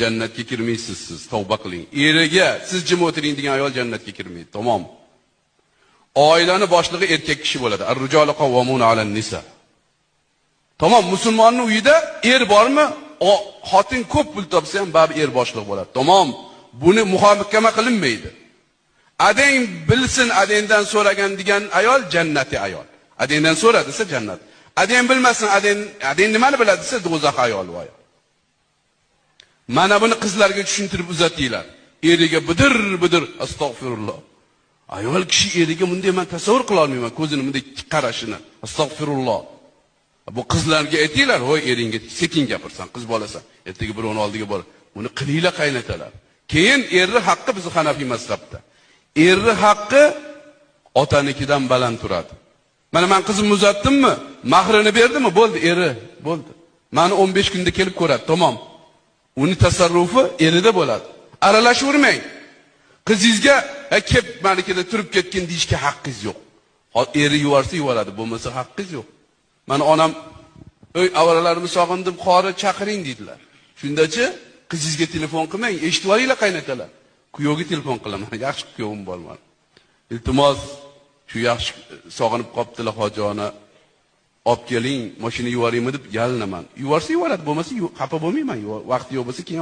Jannatga kirmaysiz siz, tavba qiling. Eriga siz jim o'tiring degan ayol jannatga kirmaydi, tamom. Oilani boshlig'i erkak kishi bo'ladi. Ar-rijalu qawwamuna 'alan nisa. Tamom, musulmonning uyida er bormi? Xotin ko'p pul topsa ham baribir er boshliq bo'ladi. Tamom. Buni muhokama qilinmaydi. Adang bilsin, adangdan so'ragan degan ayol jannati ayol. Adangdan so'ra desa jannat. Adang bilmasin, adang nimani biladi desa do'zax ayol voy. Mana buni qizlarga tushuntirib uzatinglar. Eriga bidir astag'firulloh. Ayol kishi eriga bunday men tasavvur qila olmayman, ko'zini bunday qarashini. Astag'firulloh. Bu qizlarga aytinglar, "Voy, eringga sekin gapirsan, qiz bolasan. Ertaga birovning oldiga bor." Buni qilinglar qaynatalar. Keyin erni haqqi biz Hanafiy mazhabda. Erni haqqi otanikidan baland turadi. Mana men qizimni uzatdimmi? Mahrini berdimmi? Bo'ldi, eri bo'ldi. Meni 15 kunda kelib ko'radi, tamom. Uni tasarrufi erida bo'ladi. Aralashavermang. Qizingizga kelib malikada turib ketgan deyishga haqqingiz yo'q. Eri yuvarsa yuvaradi, bo'lmasa haqqingiz yo'q. Mana onam avaralarni sog'indim, qori chaqiring dedilar. Shundachi qizingizga telefon qilmang, eshitib olinglar qaynatalar. Kuyovga telefon qilaman, yaxshi kuyovim bo'lmadi. Iltimos, shu yaxshi sog'inib qoptilar hojona. Olib keling, mashina yuvaraymi deb yalinaman. Yuvarsa yuvaradi, bo'lmasa xafa bo'lmayman. Vaqti yo'q bo'lsa keyin